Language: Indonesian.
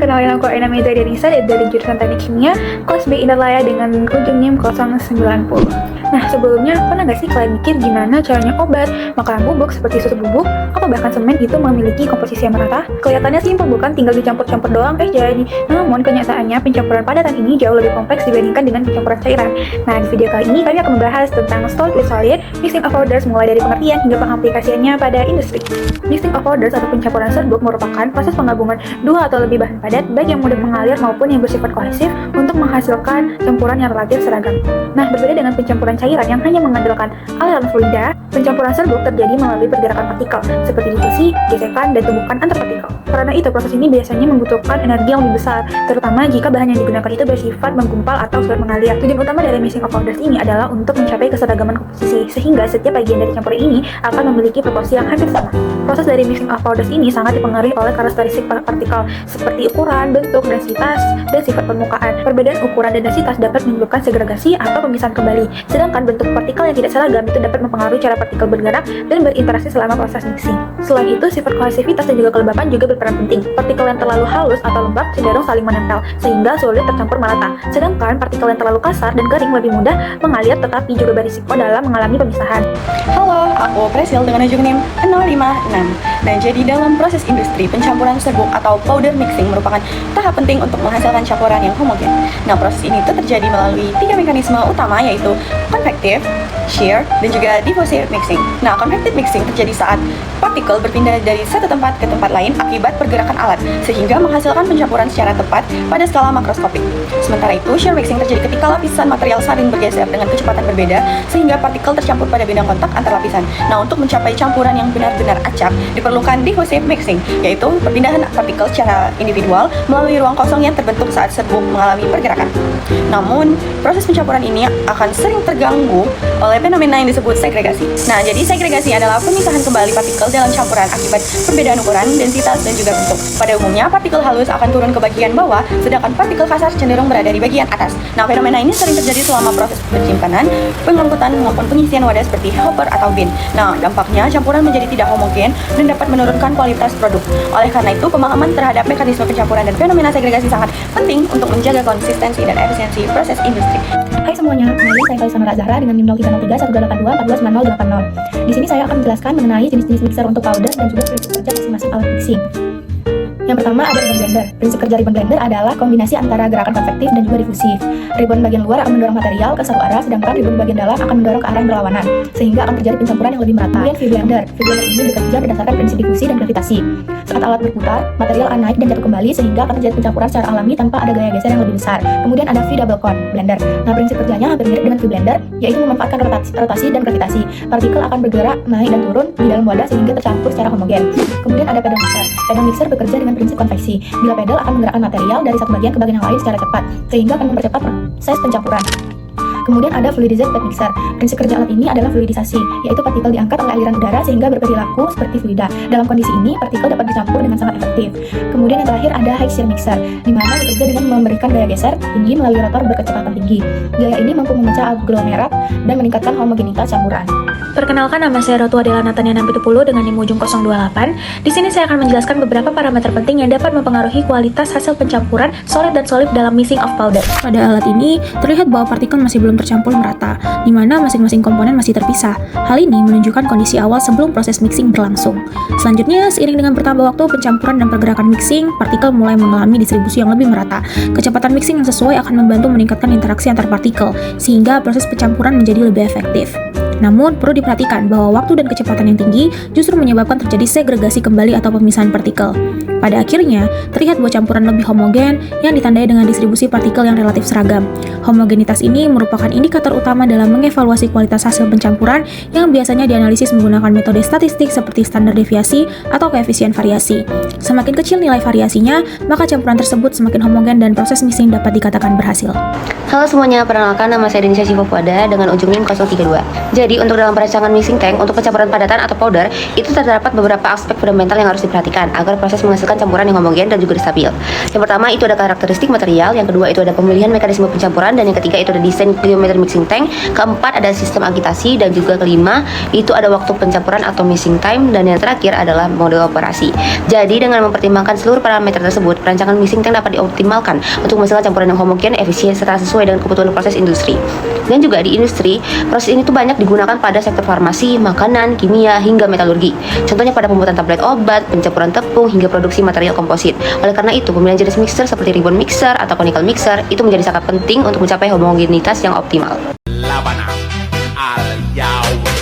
Kenalin aku Aina Meza Denisa dari jurusan Teknik Kimia, kelas B Indarlaya dengan ujung NIM 090. Nah, sebelumnya pernah nggak sih kalian mikir gimana caranya obat, makanan bubuk seperti susu bubuk, atau bahkan semen itu memiliki komposisi yang merata? Kelihatannya simpel bukan, tinggal dicampur-campur doang jadi. Namun kenyataannya pencampuran padatan ini jauh lebih kompleks dibandingkan dengan pencampuran cairan. Nah, di video kali ini kami akan membahas tentang solid with solid, mixing of powders mulai dari pengertian hingga pengaplikasiannya pada industri. Mixing of powders atau pencampuran serbuk merupakan proses penggabungan dua atau lebih bahan padat, baik yang mudah mengalir maupun yang bersifat kohesif untuk menghasilkan campuran yang relatif seragam. Nah, berbeda dengan pencampuran cairan yang hanya mengandalkan aliran fluida, pencampuran serbuk terjadi melalui pergerakan partikel seperti difusi, gesekan, dan tumbukan antar partikel. Karena itu, proses ini biasanya membutuhkan energi yang lebih besar, terutama jika bahan yang digunakan itu bersifat menggumpal atau sulit mengalir. Tujuan utama dari mixing of powders ini adalah untuk mencapai keseragaman komposisi, sehingga setiap bagian dari campuran ini akan memiliki proporsi yang hampir sama. Proses dari mixing of powders ini sangat dipengaruhi oleh karakteristik partikel, seperti ukuran, bentuk, densitas, dan sifat permukaan. Perbedaan ukuran dan densitas dapat menyebabkan segregasi atau pemisahan kembali, sedangkan bentuk partikel yang tidak seragam itu dapat mempengaruhi cara partikel bergerak dan berinteraksi selama proses mixing. Selain itu, sifat kohesivitas dan juga kelembapan juga berperan penting. Partikel yang terlalu halus atau lembab cenderung saling menempel, sehingga sulit tercampur merata. Sedangkan partikel yang terlalu kasar dan kering lebih mudah mengalir tetapi juga berisiko dalam mengalami pemisahan. Halo, aku Presil dengan ujung NIM 056. Dan jadi dalam proses industri, pencampuran serbuk atau powder mixing merupakan tahap penting untuk menghasilkan campuran yang homogen. Nah, proses ini tuh terjadi melalui 3 mekanisme utama, yaitu convective, shear, dan juga diffusive mixing. Nah, convective mixing terjadi saat partikel berpindah dari satu tempat ke tempat lain akibat pergerakan alat, sehingga menghasilkan pencampuran secara tepat pada skala makroskopik. Sementara itu, shear mixing terjadi ketika lapisan material saling bergeser dengan kecepatan berbeda, sehingga partikel tercampur pada bidang kontak antar lapisan. Nah, untuk mencapai campuran yang benar-benar acak, diperlukan diffusive mixing, yaitu perpindahan partikel secara individual melalui ruang kosong yang terbentuk saat serbuk mengalami pergerakan. Namun, proses pencampuran ini akan sering terganggu oleh fenomena yang disebut segregasi. Nah, jadi segregasi adalah pemisahan kembali partikel dalam campuran akibat perbedaan ukuran, densitas, dan juga bentuk. Pada umumnya, partikel halus akan turun ke bagian bawah, sedangkan partikel kasar cenderung berada di bagian atas. Nah, fenomena ini sering terjadi selama proses penyimpanan, pengangkutan, maupun pengisian wadah seperti hopper atau bin. Nah, dampaknya campuran menjadi tidak homogen dan dapat menurunkan kualitas produk. Oleh karena itu, pemahaman terhadap mekanisme pencampuran dan fenomena segregasi sangat penting untuk menjaga konsistensi dan efisiensi proses industri. Hai semuanya, kenalin saya Kalisandra Zahra dengan NIM 031382429080. Di sini saya akan menjelaskan mengenai jenis-jenis mixer untuk powder dan juga prinsip kerja masing-masing alat mixing. Yang pertama ada ribbon blender. Prinsip kerja ribbon blender adalah kombinasi antara gerakan konvektif dan juga difusif. Ribbon bagian luar akan mendorong material ke satu arah, sedangkan ribbon bagian dalam akan mendorong ke arah yang berlawanan, sehingga akan terjadi pencampuran yang lebih merata. Kemudian V-blender. V-blender ini bekerja berdasarkan prinsip difusi dan gravitasi. Saat alat berputar, material akan naik dan jatuh kembali, sehingga akan terjadi pencampuran secara alami tanpa ada gaya geser yang lebih besar. Kemudian ada V-double cone blender. Nah, prinsip kerjanya hampir mirip dengan V-blender, yaitu memanfaatkan rotasi dan gravitasi. Partikel akan bergerak naik dan turun di dalam wadah sehingga tercampur secara homogen. Kemudian ada pedal mixer. Pedal mixer bekerja dengan prinsip konveksi. Bila pedal akan menggerakkan material dari satu bagian ke bagian yang lain secara cepat, sehingga akan mempercepat proses pencampuran. Kemudian ada fluidized bed mixer. Prinsip kerja alat ini adalah fluidisasi, yaitu partikel diangkat oleh aliran udara sehingga berperilaku seperti fluida. Dalam kondisi ini, partikel dapat dicampur dengan sangat efektif. Kemudian yang terakhir ada high shear mixer, di mana bekerja dengan memberikan gaya geser tinggi melalui rotor berkecepatan tinggi. Gaya ini mampu memecah aglomerat dan meningkatkan homogenitas campuran. Perkenalkan, nama saya Rotu Adela Natania Nampitupulu dengan NIM ujung 028. Di sini saya akan menjelaskan beberapa parameter penting yang dapat mempengaruhi kualitas hasil pencampuran solid dan solid dalam mixing of powder. Pada alat ini, terlihat bahwa partikel masih belum tercampur merata, di mana masing-masing komponen masih terpisah. Hal ini menunjukkan kondisi awal sebelum proses mixing berlangsung. Selanjutnya, seiring dengan bertambah waktu pencampuran dan pergerakan mixing, partikel mulai mengalami distribusi yang lebih merata. Kecepatan mixing yang sesuai akan membantu meningkatkan interaksi antar partikel, sehingga proses pencampuran menjadi lebih efektif. Namun, perlu diperhatikan bahwa waktu dan kecepatan yang tinggi justru menyebabkan terjadi segregasi kembali atau pemisahan partikel. Pada akhirnya, terlihat bahwa campuran lebih homogen yang ditandai dengan distribusi partikel yang relatif seragam. Homogenitas ini merupakan indikator utama dalam mengevaluasi kualitas hasil pencampuran yang biasanya dianalisis menggunakan metode statistik seperti standar deviasi atau koefisien variasi. Semakin kecil nilai variasinya, maka campuran tersebut semakin homogen dan proses mixing dapat dikatakan berhasil. Halo semuanya, perkenalkan nama saya Denisa Siva Fuada dengan ujung NIM 032. Jadi, Jadi untuk dalam perancangan mixing tank, untuk pencampuran padatan atau powder, itu terdapat beberapa aspek fundamental yang harus diperhatikan agar proses menghasilkan campuran yang homogen dan juga stabil. Yang pertama itu ada karakteristik material, yang kedua itu ada pemilihan mekanisme pencampuran, dan yang ketiga itu ada desain geometri mixing tank, keempat ada sistem agitasi, dan juga kelima itu ada waktu pencampuran atau mixing time, dan yang terakhir adalah mode operasi. Jadi dengan mempertimbangkan seluruh parameter tersebut, perancangan mixing tank dapat dioptimalkan untuk menghasilkan campuran yang homogen, efisien, serta sesuai dengan kebutuhan proses industri. Dan juga di industri, proses ini tuh banyak digunakan pada sektor farmasi, makanan, kimia, hingga metalurgi. Contohnya pada pembuatan tablet obat, pencampuran tepung, hingga produksi material komposit. Oleh karena itu, pemilihan jenis mixer seperti ribbon mixer atau conical mixer itu menjadi sangat penting untuk mencapai homogenitas yang optimal. Labana al Yao.